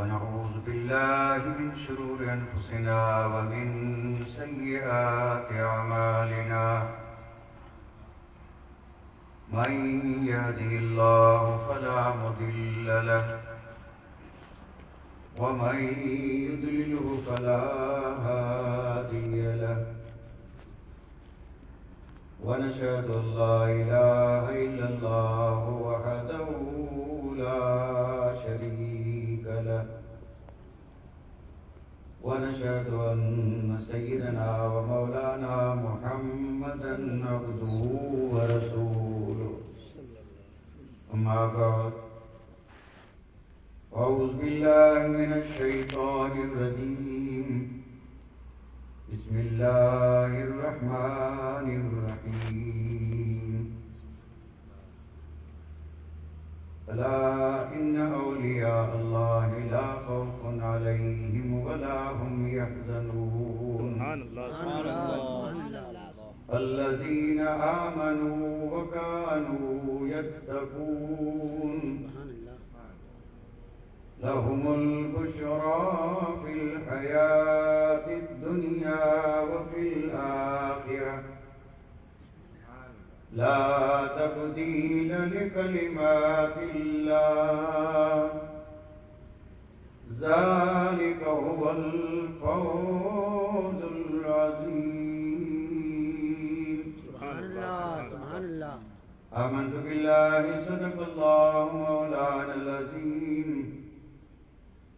ونعوذ بالله من شرور أنفسنا ومن سيئات أعمالنا من يهده الله فلا مضل له ومن يضلله فلا هادي له ونشهد أن لا إله إلا الله وحده لا شريك له ونشهد أن سيدنا ومولانا محمدا عبده ورسوله أما بعد أعوذ بالله من الشيطان الرجيم بسم الله الرحمن الرحيم ألا إن أولياء الله لا خوف عليهم ولا هم يحزنون سبحان الله الذين آمنوا وكانوا يتقون لهم البشرى في الحياة الدنيا وفي الآخرة لا تبديل لكلمات الله ذلك هو الفوز العظيم سبحان الله آمنت بالله صدق الله مولانا العظيم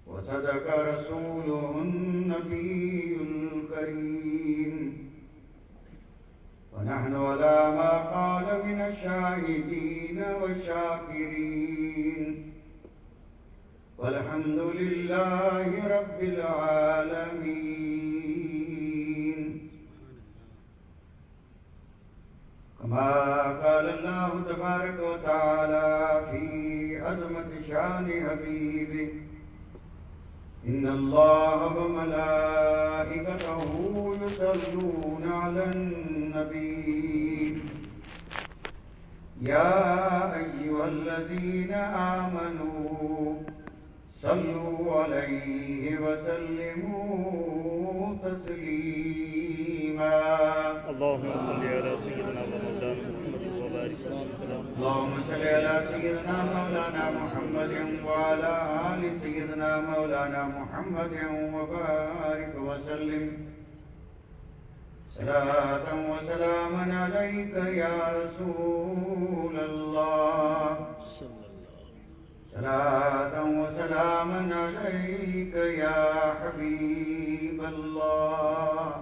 وصدق رسوله النبي الكريم ونحن على ما قال من الشاهدين والشاكرين والحمد لله رب العالمين كما قال الله تبارك وتعالى في عظمة شان حبيبه إن الله وملائكته يصلون على النبي يا أيها الذين آمنوا صلوا عليه وسلموا تسليما اللهم صل على سيدنا ومولانا محمد وبارك وسلم اللهم صل على سيدنا مولانا محمد وعلى آل سيدنا مولانا محمد وبارك وسلم صلاة وسلاما عليك يا رسول الله صلاة وسلاما عليك يا حبيب الله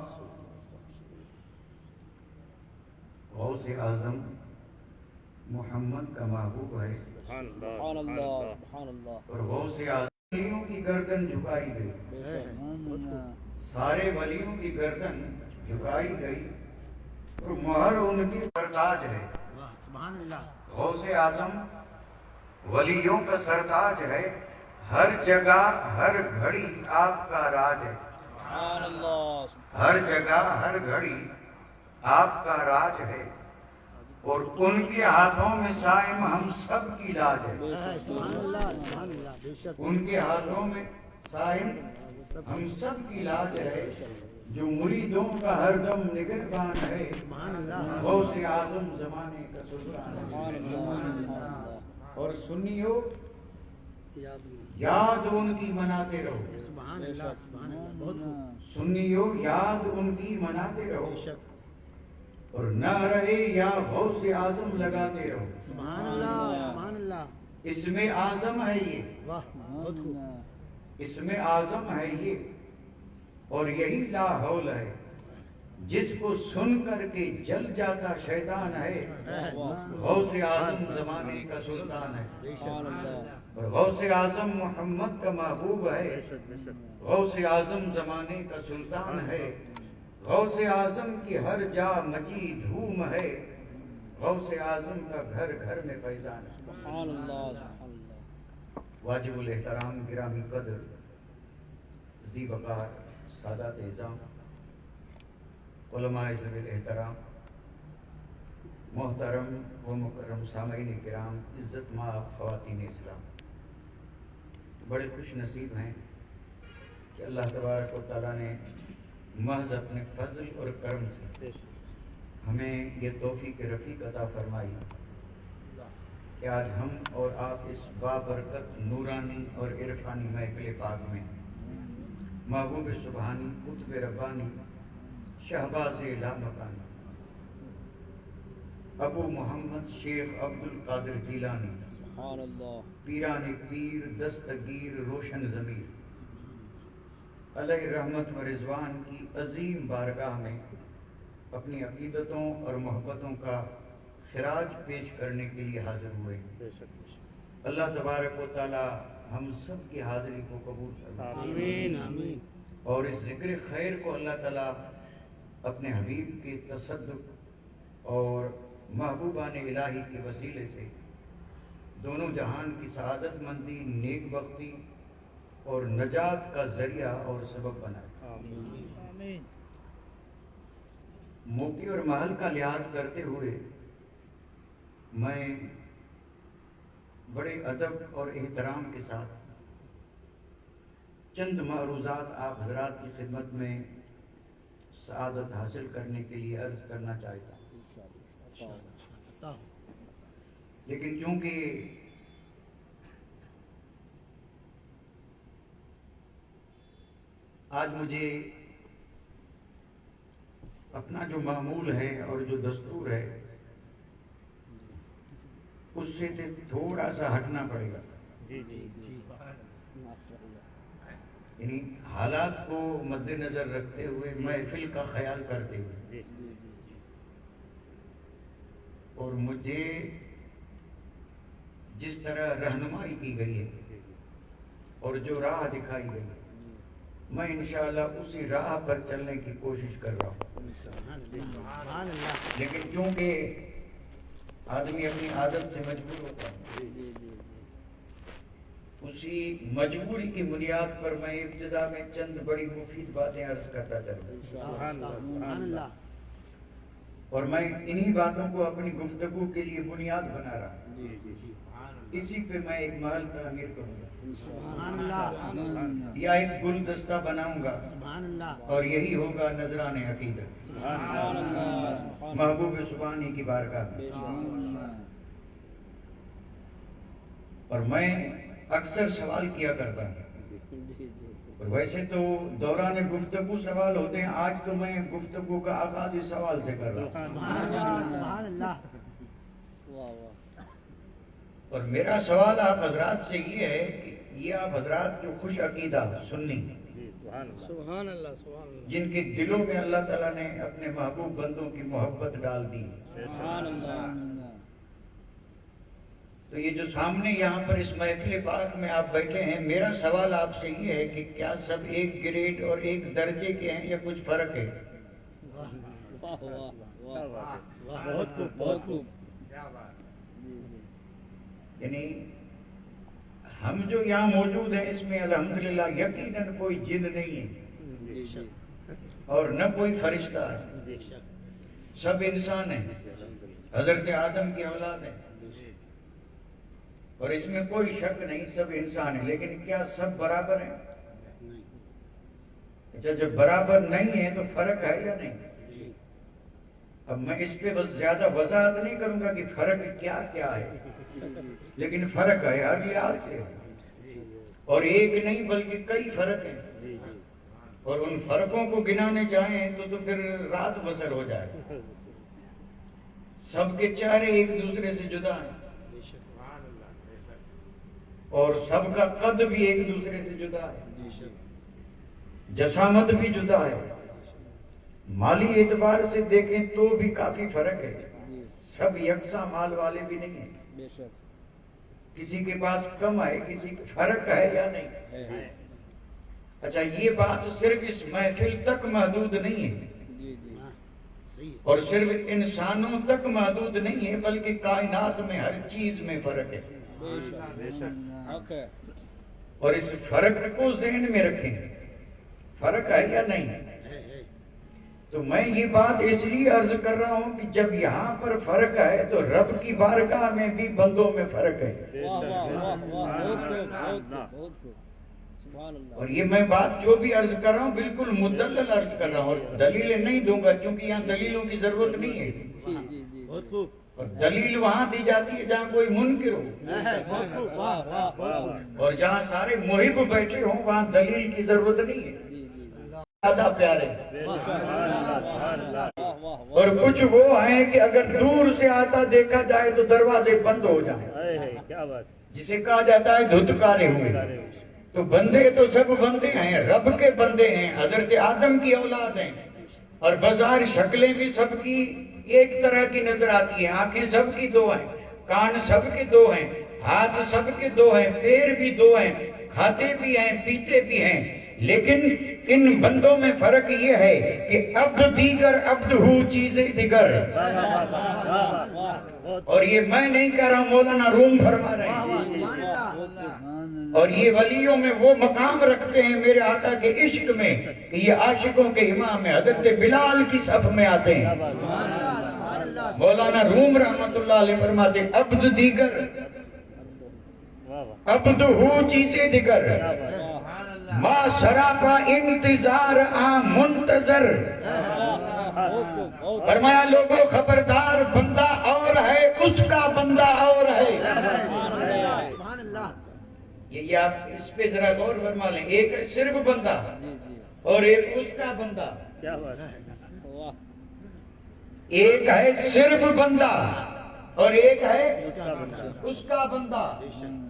غوث اعظم محمد کا محبوب ہے سبحان اللہ سبحان اللہ اور غوث اعظم ولیوں کی گردن جھکائی گئی سارے ولیوں کی گردن جھکائی گئی اور مہر ان کی سرتاج ہے سبحان اللہ غوث اعظم ولیوں کا سرتاج ہے ہر جگہ ہر گھڑی آپ کا راج ہے سبحان اللہ ہر جگہ ہر گھڑی آپ کا راج ہے اور ان کے ہاتھوں میں سائم ہم سب کی لاج ہے سبحان اللہ بے شک ان کے ہاتھوں میں سائم ہم سب کی لاج ہے جو مریدوں کا ہر دم نگہبان ہے غوث اعظم زمانے کا سلطان ہے اور سنیو یاد ان کی مناتے رہو سبحان اللہ بہت سنیو یاد ان کی مناتے رہو اور نہ رہے یا غوث اعظم لگاتے رہو سبحان اللہ اس میں اعظم ہے یہ واہ بہت خوب اس میں اعظم ہے یہ اور یہی لا حول ہے جس کو سن کر کے جل جاتا شیطان ہے غوث اعظم زمانے کا سلطان ہے اور غوث اعظم محمد کا محبوب ہے غوث اعظم زمانے کا سلطان ہے غوث اعظم کی ہر جا مچی دھوم ہے غوث اعظم کا گھر گھر میں فیضان ہے سبحان اللہ واجب الاحترام گرامی قدر ذی وقار سادات اعظام علماء ذوی الاحترام محترم و مکرم سامعین کرام عزت مآب خواتین اسلام بڑے خوش نصیب ہیں کہ اللہ تبارک و تعالیٰ نے محض اپنے فضل اور کرم سے ہمیں یہ توفیق رفیق عطا فرمائی کہ آج ہم اور آپ اس بابرکت نورانی اور عرفانی محفل پاک میں محبوب سبحانی قطب ربانی شہباز لامکانی ابو محمد شیخ عبد القادر جیلانی سبحان اللہ پیران پیر دستگیر روشن ضمیر علیہ رحمت و رضوان کی عظیم بارگاہ میں اپنی عقیدتوں اور محبتوں کا خراج پیش کرنے کے لیے حاضر ہوئے. اللہ تبارک و تعالی ہم سب کی حاضری کو قبول فرمائے. آمین آمین. اور اس ذکر خیر کو اللہ تعالی اپنے حبیب کے تصدق اور محبوبان الہی کے وسیلے سے دونوں جہان کی سعادت مندی، نیک بختی اور نجات کا ذریعہ اور سبب بنائے. آمین. موقع اور محل کا لحاظ کرتے ہوئے میں بڑے ادب اور احترام کے ساتھ چند معروضات آپ حضرات کی خدمت میں سعادت حاصل کرنے کے لیے عرض کرنا چاہتا ہوں. لیکن چونکہ آج مجھے اپنا جو معمول ہے اور جو دستور ہے اس سے تھوڑا سا ہٹنا پڑے گا. جی جی جی. یعنی حالات کو مد نظر رکھتے ہوئے محفل کا خیال کرتے ہوئے اور مجھے جس طرح رہنمائی کی گئی ہے اور جو راہ دکھائی گئی ہے میں انشاءاللہ اسی راہ پر چلنے کی کوشش کر رہا ہوں. لیکن چونکہ آدمی اپنی عادت سے مجبور ہوتا ہے اسی مجبوری کی بنیاد پر میں ابتدا میں چند بڑی مفید باتیں عرض کرتا چلتا اور میں انہی باتوں کو اپنی گفتگو کے لیے بنیاد بنا رہا ہوں. اسی پہ میں ایک محل تعمیر کروں گا یا ایک گلدستہ بناؤں گا اور یہی ہوگا نذران عقیدت محبوب سبحانی کی بارگاہ میں. اور میں اکثر سوال کیا کرتا ہوں اور ویسے تو دوران گفتگو سوال ہوتے ہیں. آج تو میں گفتگو کا آغاز اس سوال سے کر رہا ہوں اور میرا سوال آپ حضرات سے یہ ہے کہ یہ آپ حضرات جو خوش عقیدہ سنی سبحان اللہ جن کے دلوں میں اللہ تعالیٰ نے اپنے محبوب بندوں کی محبت ڈال دی سبحان اللہ. تو یہ جو سامنے یہاں پر اس محفل پاک میں آپ بیٹھے ہیں میرا سوال آپ سے یہ ہے کہ کیا سب ایک گریڈ اور ایک درجے کے ہیں یا کچھ فرق ہے؟ واہ واہ واہ بہت خوب بہت خوب. یعنی ہم جو یہاں موجود ہیں اس میں الحمدللہ یقیناً کوئی جن نہیں ہے اور نہ کوئی فرشتہ ہے. سب انسان ہیں، حضرت آدم کی اولاد ہیں اور اس میں کوئی شک نہیں سب انسان ہیں. لیکن کیا سب برابر ہیں؟ اچھا جب برابر نہیں ہے تو فرق ہے یا نہیں؟ اب میں اس پہ بس زیادہ وضاحت نہیں کروں گا کہ فرق کیا کیا ہے، لیکن فرق ہے ہر لحاظ سے اور ایک نہیں بلکہ کئی فرق ہیں اور ان فرقوں کو گنانے جائیں تو پھر رات بسر ہو جائے. سب کے چہرے ایک دوسرے سے جدا ہیں اور سب کا قد بھی ایک دوسرے سے جدا ہے، جسامت بھی جدا ہے، مالی اعتبار سے دیکھیں تو بھی کافی فرق ہے. سب یکساں مال والے بھی نہیں ہیں، کسی کے پاس کم ہے کسی کے فرق ہے یا نہیں. اچھا یہ بات صرف اس محفل تک محدود نہیں ہے اور صرف انسانوں تک محدود نہیں ہے بلکہ کائنات میں ہر چیز میں فرق ہے. اور اس فرق کو ذہن میں رکھیں فرق ہے یا نہیں. تو میں یہ بات اس لیے عرض کر رہا ہوں کہ جب یہاں پر فرق ہے تو رب کی بارگاہ میں بھی بندوں میں فرق ہے. اور یہ میں بات جو بھی عرض کر رہا ہوں بالکل مدلل عرض کر رہا ہوں، اور دلیلیں نہیں دوں گا کیونکہ یہاں دلیلوں کی ضرورت نہیں ہے، جی جی جی بہت خوب اور دلیل وہاں دی جاتی ہے جہاں کوئی منکر ہو، بہت خوب واہ واہ واہ اور جہاں سارے محب بیٹھے ہوں وہاں دلیل کی ضرورت نہیں ہے۔ جی جی جی زیادہ پیارے واہ واہ اور کچھ وہ ہیں کہ اگر دور سے آتا دیکھا جائے تو دروازے بند ہو جائیں، کیا بات جسے کہا جاتا ہے دھتکارے ہوئے۔ تو بندے تو سب بندے ہیں، رب کے بندے ہیں، حضرت آدم کی اولاد ہیں، اور بظاہر شکلیں بھی سب کی ایک طرح کی نظر آتی ہیں، آنکھیں سب کی دو ہیں، کان سب کے دو ہیں، ہاتھ سب کے دو ہیں، پیر بھی دو ہیں، کھاتے بھی ہیں پیتے بھی ہیں، لیکن ان بندوں میں فرق یہ ہے کہ عبد دیگر عبد ہو چیزیں دیگر، اور یہ میں نہیں کہہ رہا، مولانا روم فرما رہے ہیں، اور یہ ولیوں میں وہ مقام رکھتے ہیں میرے آقا کے عشق میں کہ یہ عاشقوں کے امام ہیں، حضرت بلال کی صف میں آتے ہیں۔ مولانا روم رحمت اللہ علیہ فرماتے ہیں عبد دیگر عبد ہو چیزیں دیگر، ما سراپا انتظار منتظر، فرمایا لوگوں خبردار، بندہ اور ہے اس کا بندہ اور ہے۔ یہ آپ اس پہ ذرا غور فرما لیں، ایک ہے صرف بندہ اور ایک اس کا بندہ، کیا بات ہے، ایک ہے صرف بندہ اور ایک ہے اس کا بندہ۔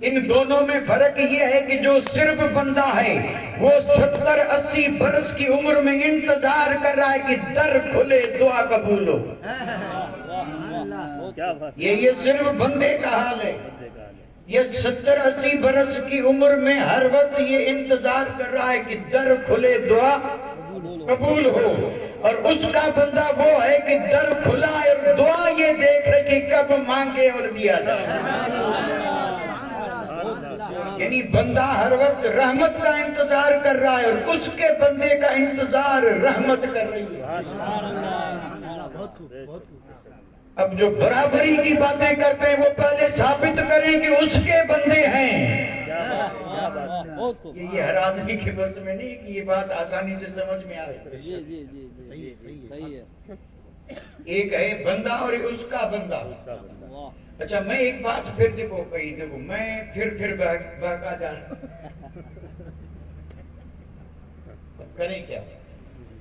ان دونوں میں فرق یہ ہے کہ جو صرف بندہ ہے وہ 70-80 برس کی عمر میں انتظار کر رہا ہے کہ در کھلے دعا قبول ہو، کیا بات یہ صرف بندے کا حال ہے۔ یہ 70-80 برس کی عمر میں ہر وقت یہ انتظار کر رہا ہے کہ در کھلے دعا قبول ہو، اور اس کا بندہ وہ ہے کہ در کھلا اور دعا یہ دیکھ رہے کہ کب مانگے اور دیا جائے، یعنی بندہ ہر وقت رحمت کا انتظار کر رہا ہے اور اس کے بندے کا انتظار رحمت کر رہی ہے۔ اب جو برابری کی باتیں کرتے ہیں وہ پہلے ثابت کریں کہ اس کے بندے ہیں۔ یہ ہر آدمی کے بس میں نہیں کہ یہ بات آسانی سے سمجھ میں آئے۔ جی جی جی جی صحیح ہے، ایک ہے بندہ اور اس کا بندہ۔ اچھا میں ایک بات پھر دیکھو میں پھر بہکا جا رہا اب کریں کیا،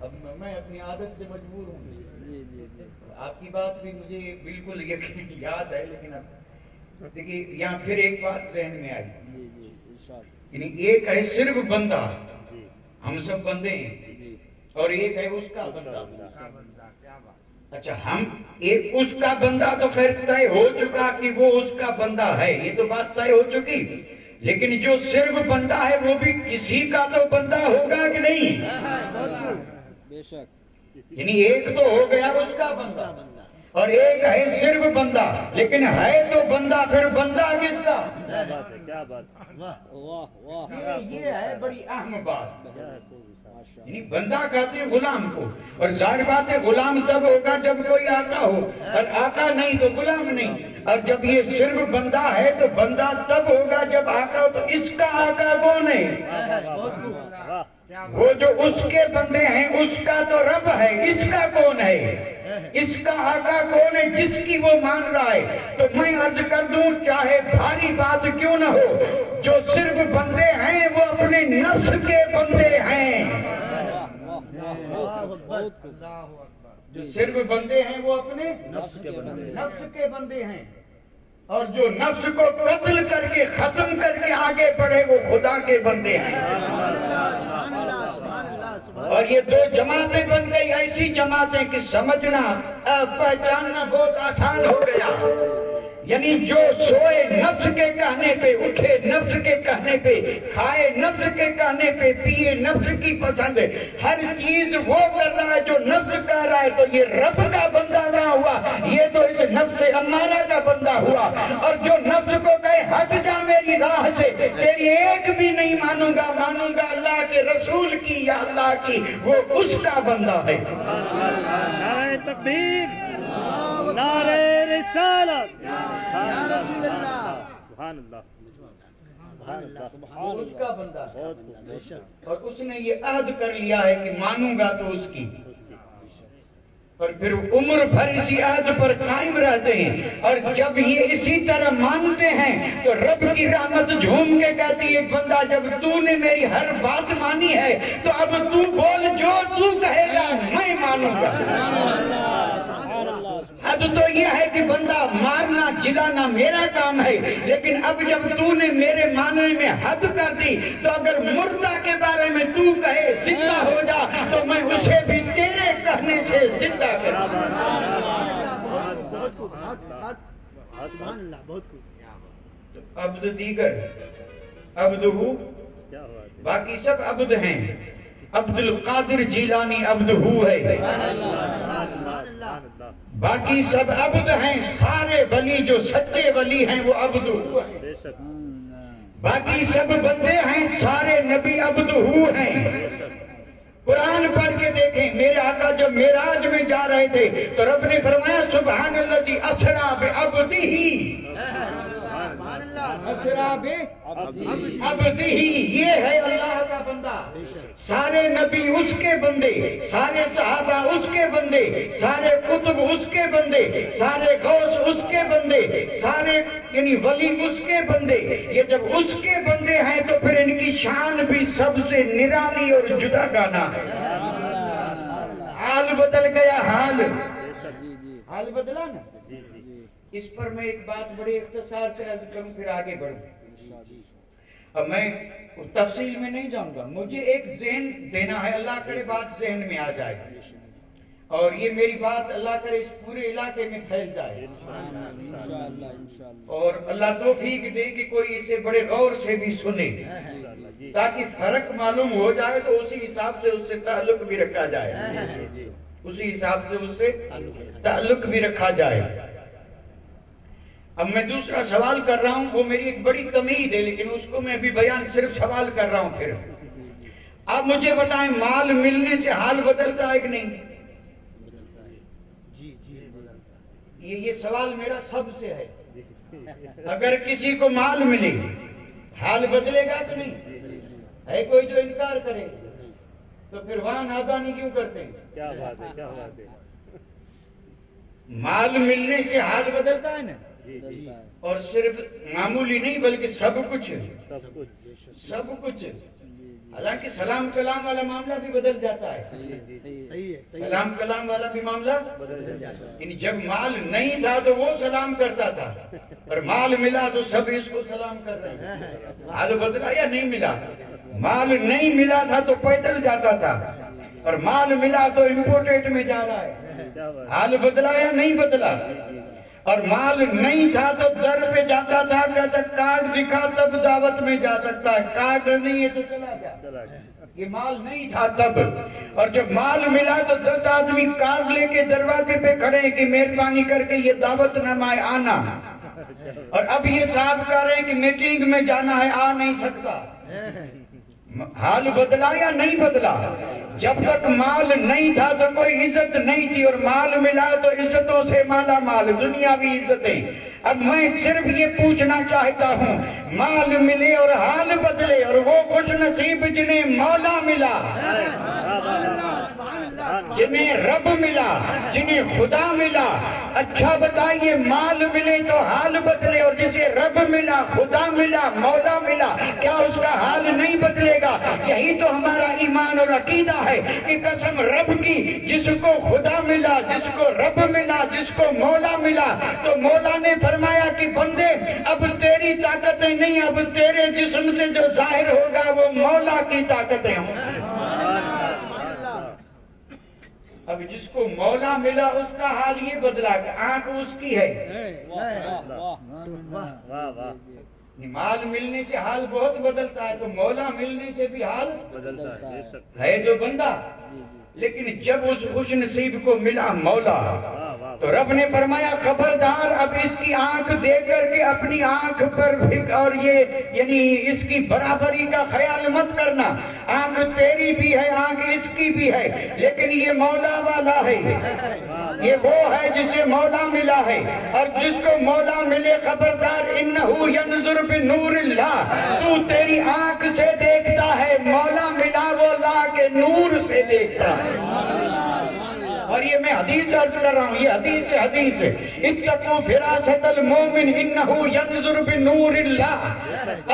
اب میں اپنی عادت سے مجبور ہوں۔ جی جی جی آپ کی بات بھی مجھے بالکل یاد ہے، لیکن اب دیکھیے یہاں پھر ایک بات ذہن میں آئی، جی جی ارشاد، یعنی ایک ہے صرف بندہ، ہم سب بندے ہیں، جی اور ایک ہے اس کا بندہ۔ اچھا ہم ایک اس کا بندہ تو خیر طے ہو چکا کہ وہ اس کا بندہ ہے، یہ تو بات طے ہو چکی، لیکن جو صرف بندہ ہے وہ بھی کسی کا تو بندہ ہوگا کہ نہیں؟ بے شک، یعنی ایک تو ہو گیا اس کا بندہ اور ایک ہے صرف بندہ، لیکن ہے تو بندہ، پھر بندہ کس کا؟ کیا بات، واہ واہ، یہ ہے بڑی اہم بات، ماشاء یعنی بندہ کہتے ہیں غلام کو، اور ظاہر بات ہے غلام تب ہوگا جب کوئی آقا ہو، اور آقا نہیں تو غلام نہیں، اور جب یہ صرف بندہ ہے تو بندہ تب ہوگا جب آقا ہو، تو اس کا آقا کون ہے؟ وہ جو اس کے بندے ہیں اس کا تو رب ہے، اس کا کون ہے؟ اس کا آقا کون ہے جس کی وہ مان رہا ہے؟ تو میں عرض کر دوں چاہے بھاری بات کیوں نہ ہو، جو صرف بندے ہیں وہ اپنے نفس کے بندے ہیں، جو صرف بندے ہیں وہ اپنے نفس کے بندے ہیں، اور جو نفس کو قتل کر کے ختم کر کے آگے بڑھے وہ خدا کے بندے ہیں۔ اور یہ دو جماعتیں بن گئی ایسی جماعتیں کہ سمجھنا پہچاننا بہت آسان ہو گیا، یعنی جو سوئے نفس کے کہنے پہ، اٹھے نفس کے کہنے پہ، کھائے نفس کے کہنے پہ، پیے نفس کی پسند، ہر چیز وہ کر رہا ہے جو نفس کہہ رہا ہے، تو یہ رب کا بندہ نہ ہوا، یہ تو اس نفس امارہ کا بندہ ہوا، اور جو نفس کو کہے ہٹ جا میری راہ سے، تیری ایک بھی نہیں مانوں گا، مانوں گا اللہ کے رسول کی یا اللہ کی، وہ اس کا بندہ ہے۔ نعرہ تکبیر، نعرہ رسالت، سبحان اللہ۔ وہ اس کا بندہ ہے بہت خوب اور اس نے یہ عہد کر لیا ہے کہ مانوں گا تو اس کی، اور پھر عمر بھر اسی عہد پر قائم رہتے ہیں، اور جب یہ اسی طرح مانتے ہیں تو رب کی رحمت جھوم کے کہتی ہے بندہ جب تو نے میری ہر بات مانی ہے تو اب تو بول جو تو کہے گا میں مانوں گا۔ حد تو یہ ہے کہ بندہ مارنا جلانا میرا کام ہے، لیکن اب جب تو نے میرے ماننے میں حد کر دی تو اگر مردہ کے بارے میں تو کہے زندہ ہو جا تو میں اسے بھی تیرے کہنے سے زندہ کروں۔ تو عبد دیگر عبد ہو، کیا بات ہے، باقی سب عبد ہیں، عبد القادر جیلانی عبد ہو ہے، باقی سب عبد ہیں، سارے ولی جو سچے ولی ہیں وہ عبد ہو ہیں، بے شک باقی سب بندے ہیں، سارے نبی عبد ہو ہیں۔ قرآن پڑھ کے دیکھیں، میرے آقا جب معراج میں جا رہے تھے تو رب نے فرمایا سبحان الذی اسریٰ بعبدہ، اسریٰ بعبدہ، یہ ہے اللہ کا بندہ۔ سارے نبی اس کے بندے، سارے صحابہ اس کے بندے، سارے قطب اس کے بندے، سارے غوث اس کے بندے، سارے یعنی ولی اس کے بندے۔ یہ جب اس کے بندے ہیں تو پھر ان کی شان بھی سب سے نرالی اور جدا گانا ہے۔ حال بدل گیا، حال بدلا نا۔ اس پر میں ایک بات بڑے اختصار سے عرض کروں پھر آگے بڑھوں۔ اب میں تفصیل میں نہیں جاؤں گا، مجھے ایک ذہن دینا ہے، اللہ کرے بات ذہن میں آ جائے اور یہ میری بات اللہ کرے اس پورے علاقے میں پھیل جائے، اور اللہ توفیق دے کہ کوئی اسے بڑے غور سے بھی سنے تاکہ فرق معلوم ہو جائے تو اسی حساب سے اس سے تعلق بھی رکھا جائے، اسی حساب سے اس سے تعلق بھی رکھا جائے۔ اب میں دوسرا سوال کر رہا ہوں، وہ میری ایک بڑی تمہید ہے لیکن اس کو میں ابھی بیان صرف سوال کر رہا ہوں۔ پھر آپ مجھے بتائیں مال ملنے سے حال بدلتا ہے کہ نہیں؟ یہ سوال میرا سب سے ہے۔ اگر کسی کو مال ملے حال بدلے گا کہ نہیں؟ ہے کوئی جو انکار کرے؟ تو پھر وہاں نادانی کیوں کرتے ہیں؟ کیا بات ہے، کیا بات ہے، مال ملنے سے حال بدلتا ہے نا، اور صرف معمولی نہیں بلکہ سب کچھ، سب کچھ، سب کچھ۔ حالانکہ سلام کلام والا معاملہ بھی بدل جاتا ہے، سلام کلام والا بھی معاملہ بدل جاتا ہے۔ یعنی جب مال نہیں تھا تو وہ سلام کرتا تھا، اور مال ملا تو سب اس کو سلام کرتے ہیں۔ حال بدلا یا نہیں ملا؟ مال نہیں ملا تھا تو پیدل جاتا تھا، اور مال ملا تو امپورٹیٹ میں جا رہا ہے۔ حال بدلا یا نہیں بدلا؟ اور مال نہیں تھا تو در پہ جاتا تھا، کہتا کارڈ دکھا تب دعوت میں جا سکتا ہے، کارڈ نہیں ہے تو چلا جا۔ یہ مال نہیں تھا تب، اور جب مال ملا تو 10 آدمی کارڈ لے کے دروازے پہ کھڑے ہیں کہ مہربانی کر کے یہ دعوت نامہ آنا، اور اب یہ صاحب کہہ رہے ہیں کہ میٹنگ میں جانا ہے، آ نہیں سکتا۔ حال بدلا یا نہیں بدلا؟ جب تک مال نہیں تھا تو کوئی عزت نہیں تھی، اور مال ملا تو عزتوں سے مالا مال، دنیاوی عزتیں۔ اب میں صرف یہ پوچھنا چاہتا ہوں، مال ملے اور حال بدلے، اور وہ خوش نصیب جنہیں مولا ملا، جنہیں رب ملا، جنہیں خدا ملا۔ اچھا بتائیے، مال ملے تو حال بدلے، اور جسے رب ملا، خدا ملا، مولا ملا، کیا اس کا حال نہیں بدلے گا؟ یہی تو ہمارا ایمان اور عقیدہ ہے کہ قسم رب کی، جس کو خدا ملا، جس کو رب ملا، جس کو مولا ملا، تو مولا نے فرمایا کہ بندے اب تیری طاقتیں نہیں، اب تیرے جسم سے جو ظاہر ہوگا وہ مولا کی طاقتیں ہوں۔ اب جس کو مولا ملا اس کا حال یہ بدلا کہ آنکھ اس کی ہے۔ مال ملنے سے حال بہت بدلتا ہے، تو مولا ملنے سے بھی حال بدلتا ہے جو بندہ۔ لیکن جب اس خوش نصیب کو ملا مولا، تو رب نے فرمایا خبردار اب اس کی آنکھ دیکھ کر کے اپنی آنکھ پر اور یہ یعنی اس کی برابری کا خیال مت کرنا. آنکھ تیری بھی ہے آنکھ اس کی بھی ہے لیکن یہ مولا والا ہے. یہ وہ ہے جسے مولا ملا ہے اور جس کو مولا ملے خبردار انہو ینظر بنور اللہ. تو تیری آنکھ سے دیکھتا ہے مولا ملا وہ لا کے نور سے دیکھتا ہے. اور یہ میں حدیث عرض کر رہا ہوں یہ حدیث ہے اتقوا فراست المومن انہو ینظر بنور اللہ.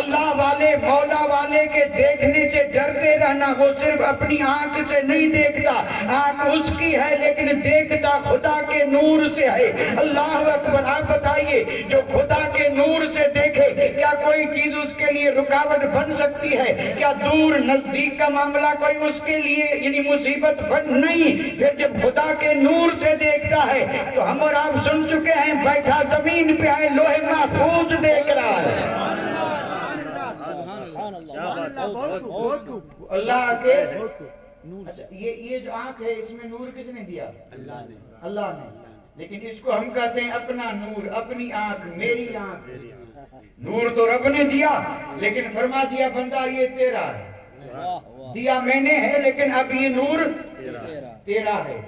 اللہ والے مولا والے کے دیکھنے سے ڈرتے رہنا. وہ صرف اپنی آنکھ سے نہیں دیکھتا آنکھ اس کی ہے لیکن دیکھتا خدا کے نور سے ہے. اللہ اکبر. آپ بتائیے جو خدا کے نور سے دیکھے کیا کوئی چیز اس کے لیے رکاوٹ بن سکتی ہے؟ کیا دور نزدیک کا معاملہ کوئی اس کے لیے یعنی مصیبت بن نہیں؟ پھر جب خدا کے نور سے دیکھتا ہے تو ہم اور آپ سن چکے ہیں بیٹھا زمین پہ ہے لوہے محفوظ دیکھ رہا ہے. اللہ کے یہ جو آنکھ ہے اس میں نور کس نے دیا؟ اللہ نے. لیکن اس کو ہم کہتے ہیں اپنا نور اپنی آنکھ میری آنکھ. نور تو رب نے دیا لیکن فرما دیا بندہ یہ تیرا ہے. دیا میں نے ہے لیکن اب یہ نور تیرا ہے.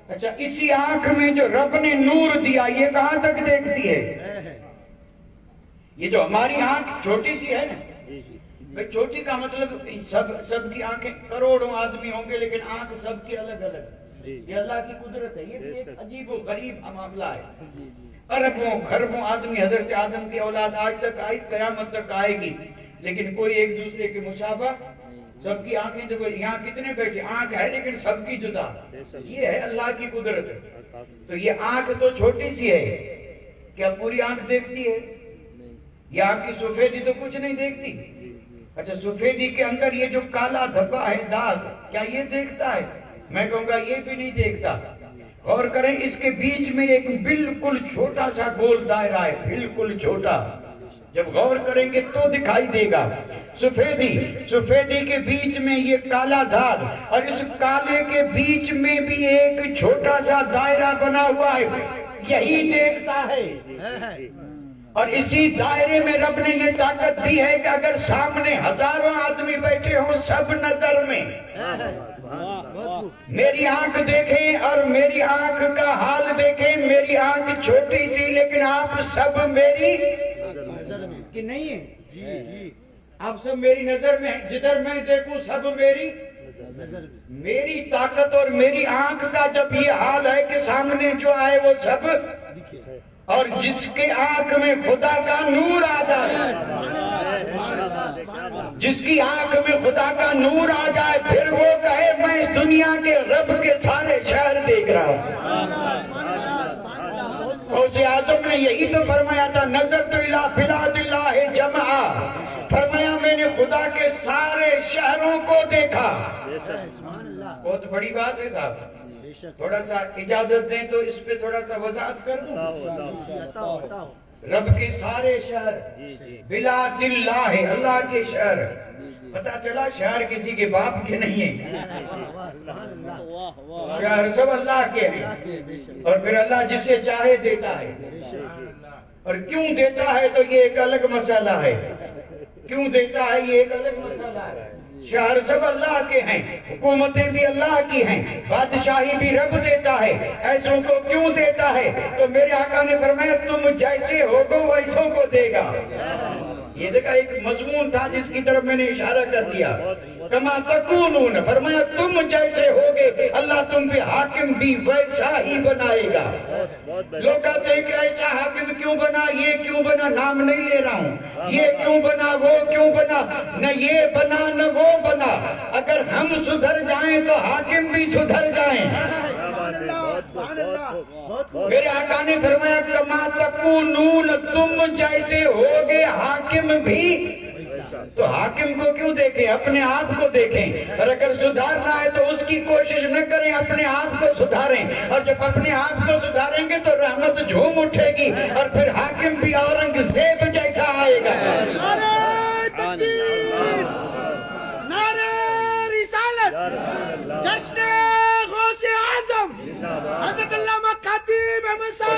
اچھا اسی آنکھ میں جو رب نے نور دیا یہ کہاں تک دیکھتی ہے؟ یہ جو ہماری آنکھ چھوٹی سی ہے نا چھوٹی کا مطلب سب کی آنکھیں کروڑوں آدمی ہوں گے لیکن آنکھ سب کی الگ الگ. یہ اللہ کی قدرت ہے. یہ بھی ایک عجیب و غریب معاملہ ہے. اربوں خربوں آدمی حضرت آدم کی اولاد آج تک آئی قیامت تک آئے گی لیکن کوئی ایک دوسرے کے مشابہ. سب کی آنکھیں دیکھو یہاں کتنے بیٹھے آنکھ ہے لیکن سب کی جدا. یہ ہے اللہ کی قدرت. تو یہ آنکھ تو چھوٹی سی ہے کیا پوری آنکھ دیکھتی ہے؟ یہ آنکھ کی سفیدی تو کچھ نہیں دیکھتی. اچھا سفیدی کے اندر یہ جو کالا دھبا ہے داغ کیا یہ دیکھتا ہے؟ میں کہوں گا یہ بھی نہیں دیکھتا. غور کریں اس کے بیچ میں ایک بالکل چھوٹا سا گول دائرہ ہے بالکل چھوٹا. جب غور کریں گے تو دکھائی دے گا. سفیدی کے بیچ میں یہ کالا دھاگ اور اس کالے کے بیچ میں بھی ایک چھوٹا سا دائرہ بنا ہوا ہے. یہی دیکھتا ہے. اور اسی دائرے میں رب نے یہ طاقت دی ہے کہ اگر سامنے ہزاروں آدمی بیٹھے ہوں سب نظر میں میری آنکھ دیکھیں اور میری آنکھ کا حال دیکھیں. میری آنکھ چھوٹی سی لیکن آپ سب میری نظر میں کہ نہیں ہے. جی آپ سب میری نظر میں ہیں. جدھر میں دیکھوں سب میری نظر میں. میری طاقت اور میری آنکھ کا جب یہ حال ہے کہ سامنے جو آئے وہ سب اور جس کے آنکھ میں خدا کا نور آ جائے جس کی آنکھ میں خدا کا نور آ جائے پھر وہ کہے میں دنیا کے رب کے سارے شہر دیکھ رہا ہوں. غوث اعظم نے یہی تو فرمایا تھا نظرت الی بلاد اللہ جمعا. فرمایا میں نے خدا کے سارے شہروں کو دیکھا. بہت بڑی بات ہے صاحب. تھوڑا سا اجازت دیں تو اس پہ تھوڑا سا وضاحت کر دوں. رب کے سارے شہر بلاد اللہ اللہ کے شہر. پتا چلا شہر کسی کے باپ کے نہیں ہیں. شہر سب اللہ کے ہیں اور پھر اللہ جسے چاہے دیتا ہے. اور کیوں دیتا ہے تو یہ ایک الگ مسئلہ ہے. کیوں دیتا ہے یہ ایک الگ مسئلہ ہے. شہر سب اللہ کے ہیں حکومتیں بھی اللہ کی ہیں بادشاہی بھی رب دیتا ہے. ایسوں کو کیوں دیتا ہے تو میرے آقا نے فرمایا تم جیسے ہوگو ویسوں کو دے گا. یہ دیکھا ایک مضمون تھا جس کی طرف میں نے اشارہ کر دیا. کما تکونون فرمایا تم جیسے ہوگے اللہ تم پہ حاکم بھی ویسا ہی بنائے گا. لوگ کہتے ہیں کہ ایسا حاکم کیوں بنا یہ کیوں بنا نام نہیں لے رہا ہوں. یہ کیوں بنا وہ کیوں بنا نہ یہ بنا نہ وہ بنا. اگر ہم سدھر جائیں تو حاکم بھی سدھر جائیں. میرے آقا نے فرمایا کما تکونون تم جیسے ہوگے حاکم بھی. تو حاکم کو کیوں دیکھیں اپنے آپ کو دیکھیں. اور اگر سدھارنا ہے تو اس کی کوشش نہ کریں اپنے آپ کو سدھاریں. اور جب اپنے آپ کو سدھاریں گے تو رحمت جھوم اٹھے گی اور پھر حاکم بھی اورنگزیب جیسا آئے گا. جشن غوث اعظم حضرت علامہ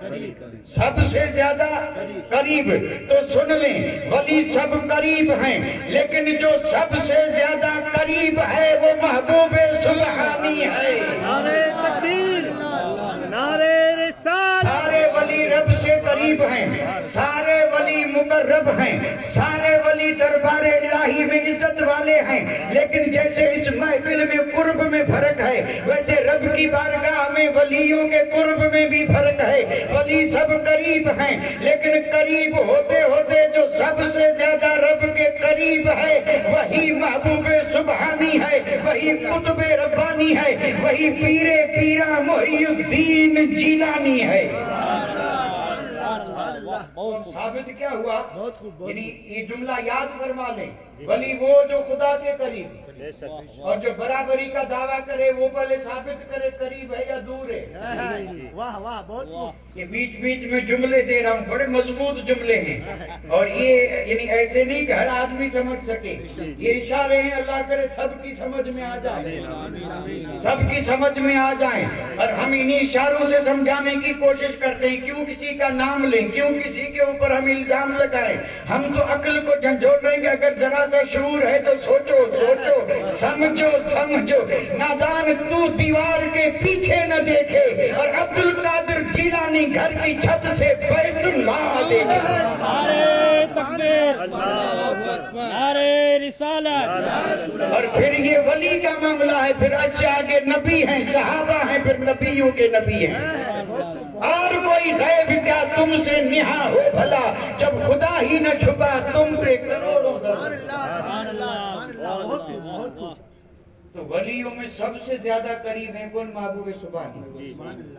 سب سے زیادہ قریب. تو سن لیں ولی سب قریب ہیں لیکن جو سب سے زیادہ قریب ہے وہ محبوب سبحانی ہے. نعرہ تکبیر، نعرہ رسالت. سارے ولی رب سے قریب ہیں، سارے ولی مقرب ہیں، سارے ولی دربار الہی میں عزت والے ہیں، لیکن جیسے اس محفل میں قرب میں فرق ہے ویسے رب کی بارگاہ میں ولیوں کے قرب میں بھی فرق ہے. ولی سب قریب ہیں لیکن قریب ہوتے ہوتے جو سب سے زیادہ رب کے قریب ہے وہی محبوب سبحانی ہے، وہی قطب ربانی ہے، وہی پیر پیرا محی الدین جیلانی ہے. اور ثابت کیا ہوا؟ یعنی یہ جملہ یاد فرما لیں، ولی وہ جو خدا کے قریب، بے شک. اور جو برابری کا دعویٰ کرے وہ پہلے ثابت کرے قریب ہے یا دور ہے. واہ واہ بہت خوب. یہ بیچ بیچ میں جملے دے رہا ہوں، بڑے مضبوط جملے ہیں اور یہ یعنی ایسے نہیں کہ ہر آدمی سمجھ سکے. یہ اشارے ہیں، اللہ کرے سب کی سمجھ میں آ جائے، سب کی سمجھ میں آ جائیں. اور ہم انہی اشاروں سے سمجھانے کی کوشش کرتے ہیں. کیوں کسی کا نام لیں، کیوں کسی کے اوپر ہم الزام لگائیں؟ ہم تو عقل کو جھنجھوڑیں گے. اگر ذرا سا شعور ہے تو سوچو سوچو، سمجھو سمجھو. نادان تو دیوار کے پیچھے نہ دیکھے اور عبد القادر جیلانی گھر کی چھت سے بیت اللہ دیکھے. نعرہ تکبیر، نعرہ رسالت. اور پھر یہ ولی کا معاملہ ہے، پھر اچھے آگے نبی ہیں، صحابہ ہیں، پھر نبیوں کے نبی ہیں. اور کوئی غیب کیا تم سے نہا ہو بھلا، جب خدا ہی نہ چھپا تم پہ کروڑوں درجے. تو ولیوں میں سب سے زیادہ قریب ہیں کون؟ محبوب سبحانی.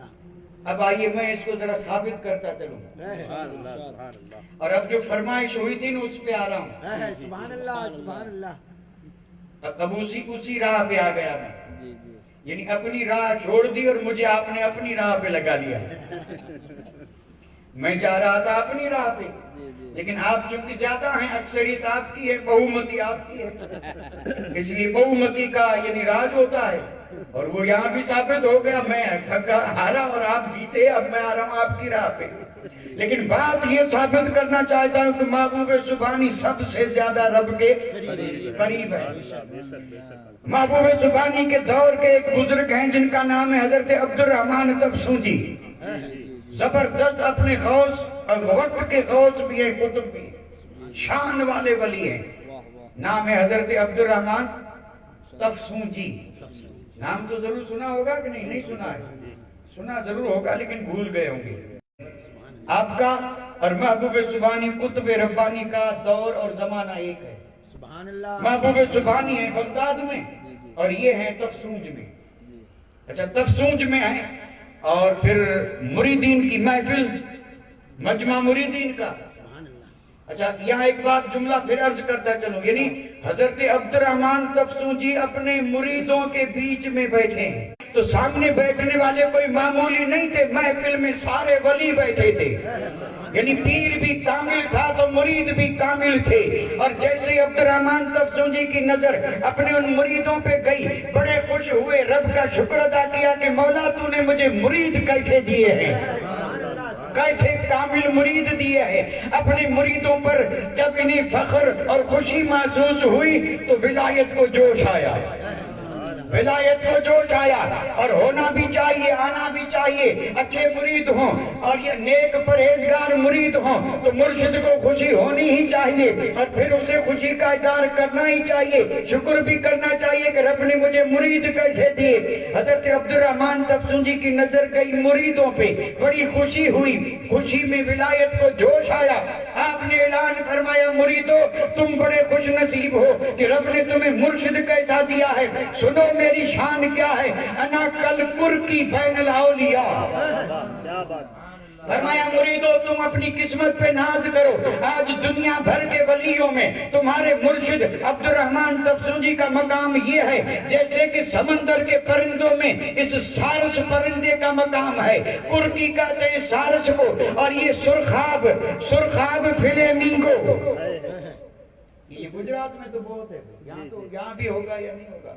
اب آئیے میں اس کو ذرا ثابت کرتا چلوں. سبحان اللہ، سبحان اللہ. اور اب جو فرمائش ہوئی تھی نا اس پہ آ رہا ہوں. سبحان اللہ سبحان اللہ. اب اسی راہ پہ آ گیا میں. یعنی اپنی راہ چھوڑ دی اور مجھے آپ نے اپنی راہ پہ لگا لیا. میں جا رہا تھا اپنی راہ پہ، لیکن آپ چونکہ زیادہ ہیں، اکثریت آپ کی ہے، بہومتی آپ کی ہے، اس لیے بہومتی کا یعنی راج ہوتا ہے. اور وہ یہاں بھی ثابت ہو گیا، میں ہارا اور آپ جیتے. اب میں آ رہا ہوں آپ کی راہ پہ. لیکن بات یہ ثابت کرنا چاہتا ہوں کہ محبوب سبحانی سب سے زیادہ رب کے قریب ہے. محبوب سبحانی کے دور کے ایک بزرگ ہیں جن کا نام ہے حضرت عبد الرحمن تفسونجی. زبردست اپنے غوث اور وقت کے غوث بھی ہیں، قطب بھی ہیں، شان والے ولی ہیں. نام ہے حضرت عبد الرحمن تفسونجی. نام تو ضرور سنا ہوگا کہ نہیں سنا ہے؟ سنا ضرور ہوگا لیکن بھول گئے ہوں گے. آپ کا اور محبوب سبحانی قطب ربانی کا دور اور زمانہ ایک ہے. سبحان اللہ. محبوب سبحانی ہیں بغداد میں اور یہ ہیں تفسونج میں. اچھا تفسونج میں ہیں اور پھر مریدین کی محفل، مجمع مریدین کا. اچھا یہاں ایک بات جملہ پھر عرض کرتا چلوں. یعنی حضرت عبد الرحمن تفسونجی اپنے مریدوں کے بیچ میں بیٹھے ہیں تو سامنے بیٹھنے والے کوئی معمولی نہیں تھے، محفل میں سارے ولی بیٹھے تھے. یعنی پیر بھی کامل تھا تو مرید بھی کامل تھے. اور جیسے عبد الرحمن تفسونجی کی نظر اپنے ان مریدوں پہ گئی، بڑے خوش ہوئے، رب کا شکر ادا کیا کہ مولا تو نے مجھے مرید کیسے دیے ہیں، کیسے کامل مرید دیے ہیں. اپنے مریدوں پر جب انہیں فخر اور خوشی محسوس ہوئی تو ولایت کو جوش آیا، ولایت کو جوش آیا. اور ہونا بھی چاہیے، آنا بھی چاہیے. اچھے مرید ہوں اور یہ نیک پرہیزگار مرید ہوں تو مرشد کو خوشی ہونی ہی چاہیے اور پھر اسے خوشی کا اظہار کرنا ہی چاہیے، شکر بھی کرنا چاہیے کہ رب نے مجھے مرید کیسے دیے. حضرت عبد الرحمن تفسونجی کی نظر گئی مریدوں پہ، بڑی خوشی ہوئی، خوشی میں ولایت کو جوش آیا. آپ نے اعلان فرمایا مریدو تم بڑے خوش نصیب ہو کہ رب نے تمہیں مرشد کیسا دیا ہے. سنو میری شان کیا ہے، انا کل کی بین الاولیاء. فرمایا مریدو تم اپنی قسمت پہ ناز کرو. آج دنیا بھر کے ولیوں میں تمہارے مرشد عبد الرحمن تفسونجی کا مقام یہ ہے جیسے کہ سمندر کے پرندوں میں اس سارس پرندے کا مقام ہے. کرکی کہتے ہیں سارس کو، اور یہ سرخاب فلیمنگو. یہ گجرات میں تو بہت ہے، یہاں بھی ہوگا یا نہیں ہوگا.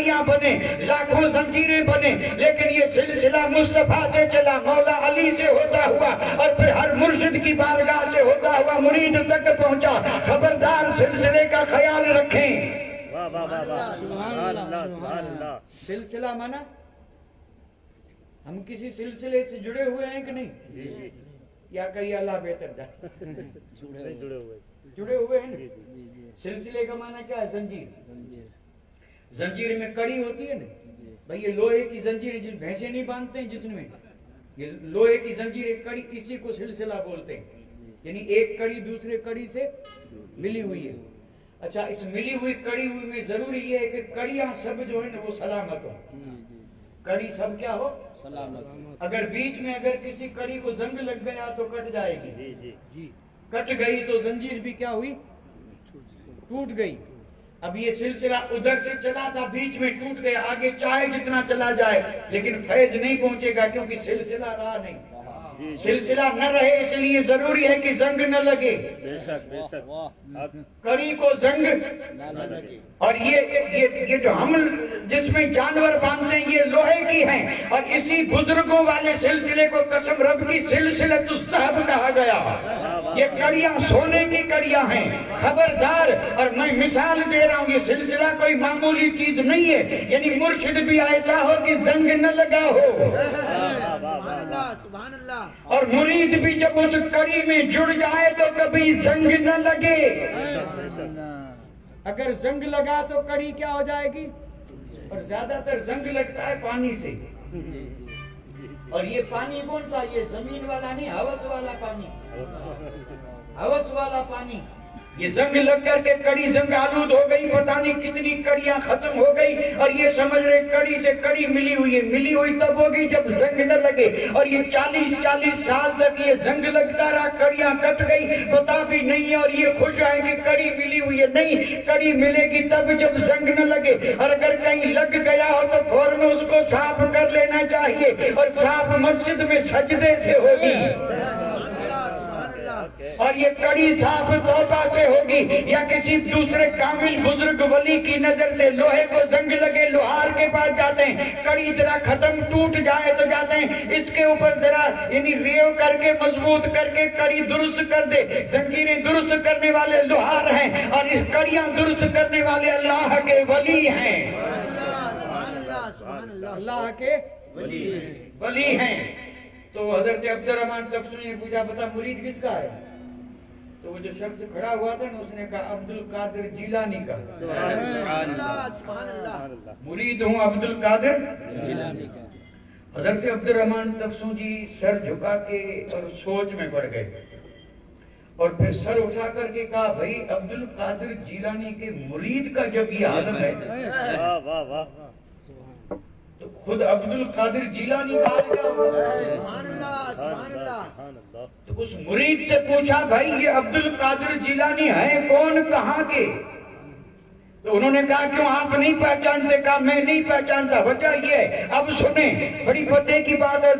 کڑیاں بنے، لاکھوں زنجیریں بنے، لیکن یہ سلسلہ مصطفیٰ سے چلا، مولا علی سے ہوتا ہوا اور پھر ہر مرشد کی بارگاہ سے ہوتا ہوا مرید تک پہنچا۔ خبردار سلسلے کا خیال رکھیں۔ واہ واہ واہ واہ، سبحان اللہ سبحان اللہ۔ سلسلہ مانا ہم کسی سلسلے سے جڑے ہوئے ہیں کہ نہیں؟ جی جی یا کہیں اللہ بہتر جائے، جڑے ہوئے جڑے ہوئے ہیں نا؟ جی جی سلسلے کا معنی کیا ہے؟ زنجیر۔ زنجیر میں کڑی ہوتی ہے نا بھئی، یہ لوہے کی زنجیر جس بھینسے نہیں باندھتے ہیں جسم میں، یہ لوہے کی زنجیر ایک کڑی، اسی کو سلسلہ بولتے ہیں، یعنی ایک کڑی دوسرے کڑی سے ملی ہوئی ہے۔ اچھا، اس ملی ہوئی کڑی ہوئی میں ضروری یہ ہے کہ کڑیاں سب جو ہے نا وہ سلامت ہو، کڑی سب کیا ہو؟ سلامت۔ اگر بیچ میں اگر کسی کڑی کو زنگ لگ گیا تو کٹ جائے گی، جی جی، کٹ گئی تو زنجیر بھی کیا ہوئی؟ ٹوٹ گئی۔ اب یہ سلسلہ ادھر سے چلا تھا، بیچ میں ٹوٹ گیا، آگے چاہے جتنا چلا جائے لیکن فیض نہیں پہنچے گا، کیونکہ سلسلہ رہا نہیں۔ سلسلہ نہ رہے اس لیے ضروری ہے کہ زنگ نہ لگے، بے شک بے شک، کڑی کو زنگ نہ لگے۔ اور یہ جو ہم جس میں جانور باندھتے ہیں یہ لوہے کی ہیں، اور اسی بزرگوں والے سلسلے کو قسم رب کی سلسلۃ الذہب کہا گیا۔ یہ کڑیاں سونے کی کڑیاں ہیں، خبردار۔ اور میں مثال دے رہا ہوں، یہ سلسلہ کوئی معمولی چیز نہیں ہے، یعنی مرشد بھی ایسا ہو کہ زنگ نہ لگا ہو، اور مرید بھی جب اس کڑی میں جڑ جائے تو کبھی زنگ نہ لگے۔ اگر زنگ لگا تو کڑی کیا ہو جائے گی؟ اور زیادہ تر زنگ لگتا ہے پانی سے، اور یہ پانی کون سا؟ یہ زمین والا نہیں، ہوس والا پانی، ہوس والا پانی۔ یہ زنگ لگ کر کے کڑی زنگ آلود ہو گئی، پتہ نہیں کتنی کڑیاں ختم ہو گئی، اور یہ سمجھ رہے کڑی سے کڑی ملی ہوئی ہے، ملی ہوئی تب ہوگی جب زنگ نہ لگے۔ اور یہ 40 سال تک یہ زنگ لگتا رہا، کڑیاں کٹ گئی، پتہ بھی نہیں ہے، اور یہ خوش ہے کہ کڑی ملی ہوئی ہے۔ نہیں، کڑی ملے گی تب جب زنگ نہ لگے، اور اگر کہیں لگ گیا ہو تو فوراً اس کو صاف کر لینا چاہیے، اور صاف مسجد میں سجدے سے ہوگی، اور یہ کڑی صاف توبہ سے ہوگی، یا کسی دوسرے کامل بزرگ ولی کی نظر سے۔ لوہے کو زنگ لگے، لوہار کے پاس جاتے ہیں، کڑی ذرا ختم ٹوٹ جائے تو جاتے ہیں اس کے اوپر ذرا یعنی ریو کر کے مضبوط کر کے کڑی درست کر دے۔ زنجیریں درست کرنے والے لوہار ہیں، اور اس کڑیاں درست کرنے والے اللہ کے ولی ہیں، اللہ کے ولی ہیں۔ تو حضرت عبد الرحمن تفسیری نے پوچھا بتا مرید کس کا ہے؟ تو وہ جو شخص کھڑا ہوا تھا نا اس نے کہا عبد القادر جیلانی کا۔ مرید ہوں عبد القادر جیلانی کا۔ حضرت عبد الرحمن تفسیری جی سر جھکا کے اور سوچ میں پڑ گئے، اور پھر سر اٹھا کر کے کہا بھائی عبد القادر جیلانی کے مرید کا جب یہ حالت ہے واہ واہ واہ، تو خود عبد القادر جیلانی کا حال کیا ہوگا؟ تو اس مرید سے پوچھا بھائی یہ عبد القادر جیلانی ہے کون، کہاں کے؟ تو انہوں نے کہا کیوں آپ نہیں پہچانتے؟ کہا میں نہیں پہچانتا، وجہ یہ ہے، اب سنیں بڑی پتے کی بات ہے۔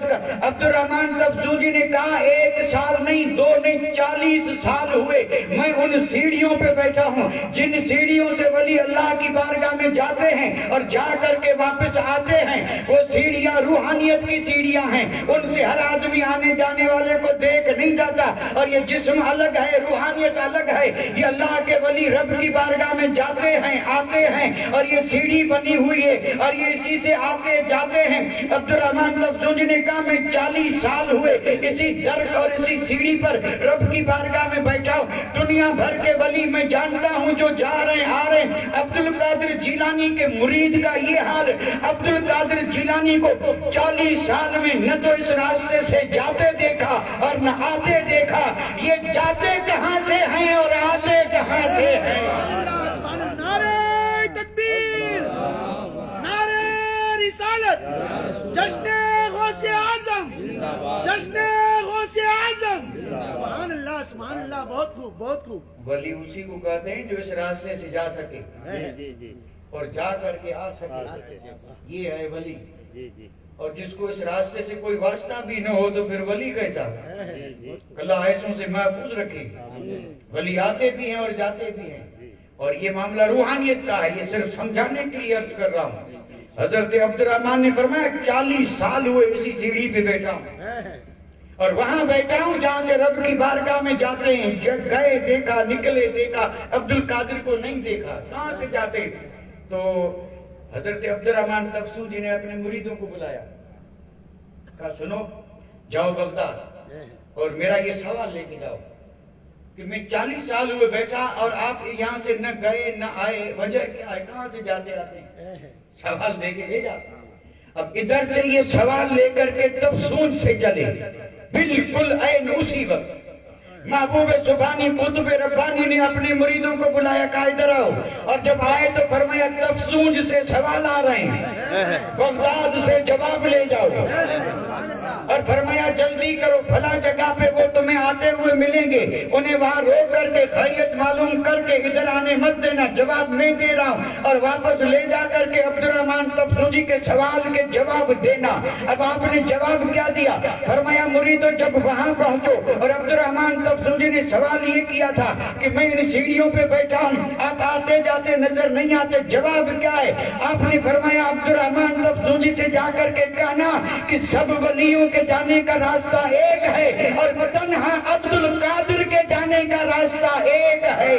عبد الرحمن تفسیری نے کہا 1 سال نہیں 2 نہیں 40 سال ہوئے میں ان سیڑھیوں پہ بیٹھا ہوں جن سیڑھیوں سے ولی اللہ کی بارگاہ میں جاتے ہیں اور جا کر کے واپس آتے ہیں۔ وہ سیڑھیاں روحانیت کی سیڑھیاں ہیں، ان سے ہر آدمی آنے جانے والے کو دیکھ نہیں جاتا، اور یہ جسم الگ ہے، روحانیت الگ ہے۔ یہ اللہ کے ولی رب کی بارگاہ میں جاتے ہیں آتے ہیں، اور یہ سیڑھی بنی ہوئی ہے اور یہ اسی سے آتے جاتے ہیں۔ عبد الرحمن تفسیری نے کہا میں 40 سال ہوئے اسی درک اور اسی سیڑھی پر رب کی بارگاہ میں بیٹھا ہوں۔ دنیا بھر کے ولی میں جانتا ہوں جو جا رہے ہیں آ رہے ہیں، عبد القادر جیلانی کے مرید کا یہ حال۔ عبد القادر جیلانی کو 40 سال میں نہ تو اس راستے سے جاتے دیکھا اور نہ آتے دیکھا، یہ جاتے کہاں سے ہیں اور آتے کہاں سے ہیں؟ جشن غوث اعظم، جشن غوث اعظم، سبحان اللہ سبحان اللہ، بہت خوب بہت خوب۔ ولی اسی کو کہتے ہیں جو اس راستے سے جا سکے جی جی اور جا کر کے آ سکے، یہ ہے ولی۔ جی جی، اور جس کو اس راستے سے کوئی واسطہ بھی نہ ہو تو پھر ولی کیسا؟ اللہ ایسوں سے محفوظ رکھے۔ ولی آتے بھی ہیں اور جاتے بھی ہیں، اور یہ معاملہ روحانیت کا ہے، یہ صرف سمجھانے کے لیے عرض کر رہا ہوں۔ حضرت عبدالرحمن نے فرمایا 40 سال ہوئے اسی سیڑھی پہ بیٹھا ہوں، اور وہاں بیٹھا ہوں جہاں سے رب کی بارگاہ میں جاتے ہیں، جب گئے دیکھا، نکلے دیکھا، عبد القادر کو نہیں دیکھا، کہاں سے جاتے؟ تو حضرت عبدالرحمن تفسو جی نے اپنے مریدوں کو بلایا، کہا سنو، جاؤ بغداد اور میرا یہ سوال لے کے جاؤ کہ میں 40 سال ہوئے بیٹھا اور آپ یہاں سے نہ گئے نہ آئے، وجہ کیا ہے؟ کہاں سے جاتے آتے ہیں؟ سوال دے کے بھیجا۔ اب ادھر سے یہ سوال لے کر کے تفسون سے چلے، بالکل عین اسی وقت محبوب سبحانی قطب ربانی نے اپنے مریدوں کو بلایا، کہا ادھر آؤ، اور جب آئے تو فرمایا تفسون سے سوال آ رہے ہیں، بغداد سے جواب لے جاؤ، اور فرمایا جلدی کرو، فلاں جگہ پہ وہ تمہیں آتے ہوئے ملیں گے، انہیں وہاں روک کر کے خیریت معلوم کر کے ادھر آنے مت دینا، جواب میں دے رہا ہوں، اور واپس لے جا کر کے عبدالرحمن تفسو جی کے سوال کے جواب دینا۔ اب آپ نے جواب کیا دیا؟ فرمایا مریدو جب وہاں پہنچو، اور عبدالرحمن تفسو جی نے سوال یہ کیا تھا کہ میں ان سیڑھیوں پہ بیٹھا ہوں، آپ آتے جاتے نظر نہیں آتے، جواب کیا ہے؟ آپ نے فرمایا عبدالرحمن تفسو جی سے جا کر کے کہنا کہ سب ولیوں کے جانے کا راستہ ایک ہے، اور تنہا عبد القادر کے جانے کا راستہ ایک ہے۔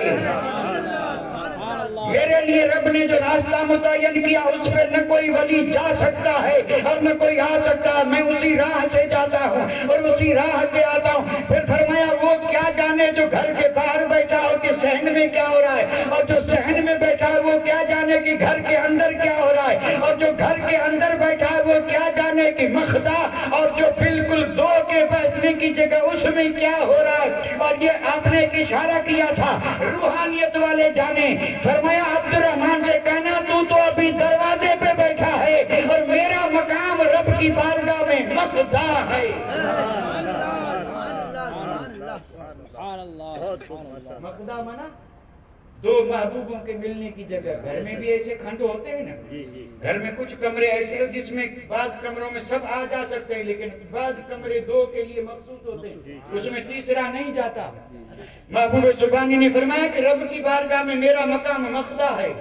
میرے لیے رب نے جو راستہ متعین کیا اس پہ نہ کوئی ولی جا سکتا ہے اور نہ کوئی آ سکتا ہے، میں اسی راہ سے جاتا ہوں اور اسی راہ سے آتا ہوں۔ پھر فرمایا وہ کیا جانے جو گھر کے باہر بیٹھا ہو کہ صحن میں کیا ہو رہا ہے، اور جو صحن میں بیٹھا ہے وہ کیا جانے کہ گھر کے اندر کیا ہو رہا ہے، اور جو گھر کے اندر بیٹھا ہے وہ کیا جانے کہ مخدہ اور جو بالکل دو کے بیٹھنے کی جگہ اس میں کیا ہو رہا ہے۔ اور یہ آپ نے ایک اشارہ کیا تھا روحانیت والے جانے، فرمایا عبدالرحمن سے کہنا تو ابھی دروازے پہ بیٹھا ہے اور میرا مقام رب کی بارگاہ میں مخدہ ہے۔ مخدہ منا دو محبوبوں کے ملنے کی جگہ۔ گھر میں بھی ایسے کھنڈ ہوتے ہیں نا، گھر میں کچھ کمرے ایسے ہیں جس میں بعض کمروں میں سب آ جا سکتے ہیں، لیکن بعض کمرے دو کے لیے مخصوص ہوتے ہیں، اس میں تیسرا نہیں جاتا۔ محبوب سبحانی نے فرمایا کہ رب کی بارگاہ میں میرا مقام مخدہ ہے،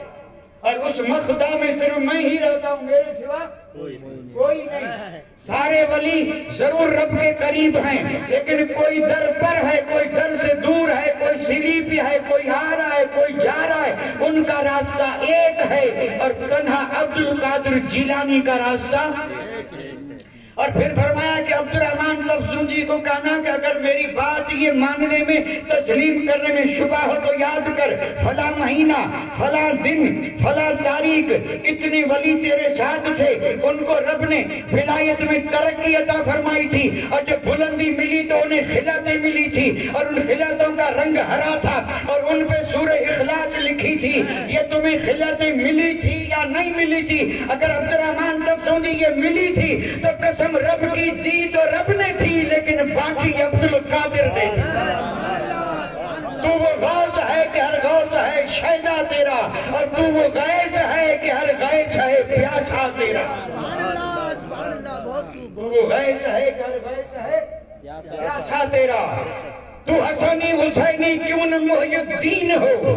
اور اس مخدہ میں صرف میں ہی رہتا ہوں، میرے سوا کوئی نہیں۔ سارے ولی ضرور رب کے قریب ہیں، لیکن کوئی در پر ہے، کوئی در سے دور ہے، کوئی سیڑھی پہ ہے، کوئی آ رہا ہے، کوئی جا رہا ہے، ان کا راستہ ایک ہے، اور تنہا عبد القادر جیلانی کا راستہ۔ اور پھر فرمایا کہ عبدالرحمن تفسو جی کو کہنا کہ اگر میری بات یہ ماننے میں تسلیم کرنے میں شبہ ہو تو یاد کر فلاں مہینہ، فلاں دن، فلاں تاریخ اتنے ولی تیرے ساتھ تھے، ان کو رب نے ولایت میں ترقی عطا فرمائی تھی، اور جب بلندی ملی تو انہیں خلعتیں ملی تھی، اور ان خلعتوں کا رنگ ہرا تھا، اور ان پہ سورہ اخلاص لکھی تھی۔ یہ تمہیں خلعتیں ملی تھی یا نہیں ملی تھی؟ اگر عبدالرحمن تفسو جی یہ ملی تھی تو قسم رب کی دی تو رب نے تھی، لیکن باقی عبد القادر نے۔ تو وہ غوث ہے کہ ہر غوث ہے شیدا تیرا، اور تو وہ غیث ہے کہ ہر غیث ہے پیاسا تیرا۔ تو وہ غیث ہے کہ ہر غیث ہے پیاسا تیرا۔ تو حسنی حسینی کیوں نہ محی الدین ہو،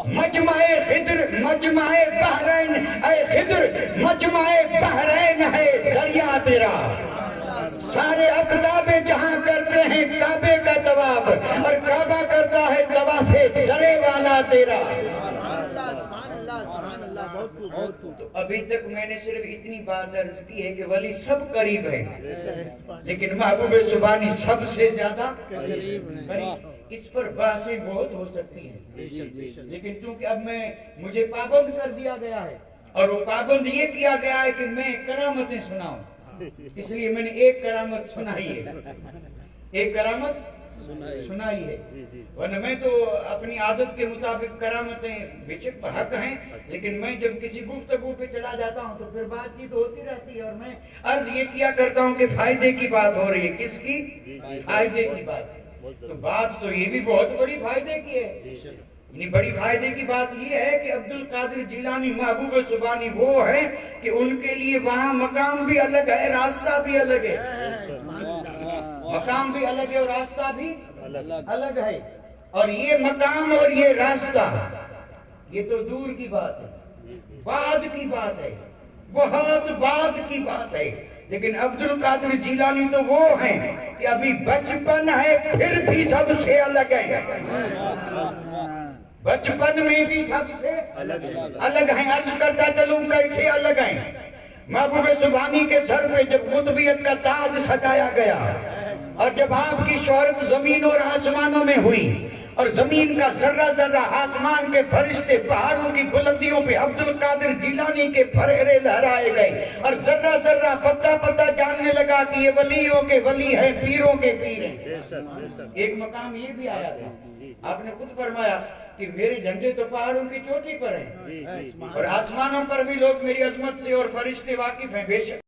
مجمع خضر مجمع بحرین، اے خضر مجمع بحرین ہے دریا تیرا۔ سارے اقداب جہاں کرتے ہیں کعبے کا طواف، اور کعبہ کرتا ہے طواف درے والا تیرا۔ تو ابھی تک میں نے صرف اتنی بات عرض کی ہے کہ ولی سب قریب ہیں، لیکن محبوب سبحانی سب سے زیادہ قریب۔ اس پر بحثیں بہت ہو سکتی ہیں، لیکن چونکہ اب مجھے پابند کر دیا گیا ہے، اور وہ پابند یہ کیا گیا ہے کہ میں کرامتیں سناؤں، اس لیے میں نے ایک کرامت سنائی ہے، ایک کرامت سنائی ہے، ورنہ میں تو اپنی عادت کے مطابق کرامتیں بے حق ہیں، لیکن میں جب کسی گفتگو پہ چلا جاتا ہوں تو پھر بات چیت ہوتی رہتی ہے، اور میں عرض یہ کیا کرتا ہوں کہ فائدے کی بات ہو رہی ہے۔ کس کی؟ فائدے کی بات ہے۔ تو بات تو یہ بھی بہت بڑی فائدے کی ہے، یعنی بڑی فائدے کی بات یہ ہے کہ عبد القادر جیلانی محبوب سبحانی وہ ہے کہ ان کے لیے وہاں مقام بھی الگ ہے، راستہ بھی الگ ہے، مقام بھی الگ ہے اور راستہ بھی الگ ہے۔ اور یہ مقام اور یہ راستہ یہ تو دور کی بات ہے، بعد کی بات ہے، بہت بعد کی بات ہے۔ لیکن عبد القادر جیلانی تو وہ ہیں کہ ابھی بچپن ہے پھر بھی سب سے الگ ہے، بچپن میں بھی سب سے الگ ہیں۔ عرض کرتا چلوں کیسے الگ ہیں؟ محبوب سبحانی کے سر پہ جب قطبیت کا تاج سجایا گیا اور جب آپ کی شہرت زمین اور آسمانوں میں ہوئی اور زمین کا ذرہ ذرہ، آسمان کے فرشتے، پہاڑوں کی بلندیوں پہ عبد القادر جیلانی کے پھریرے لہرائے گئے اور ذرہ ذرہ پتہ پتہ جاننے لگا کہ یہ ولیوں کے ولی ہیں، پیروں کے پیر ہیں۔ ایک مقام یہ بھی آیا تھا، آپ نے خود فرمایا کہ میرے جھنڈے تو پہاڑوں کی چوٹی پر ہیں اور آسمانوں پر بھی لوگ میری عظمت سے اور فرشتے واقف ہیں۔ بے شک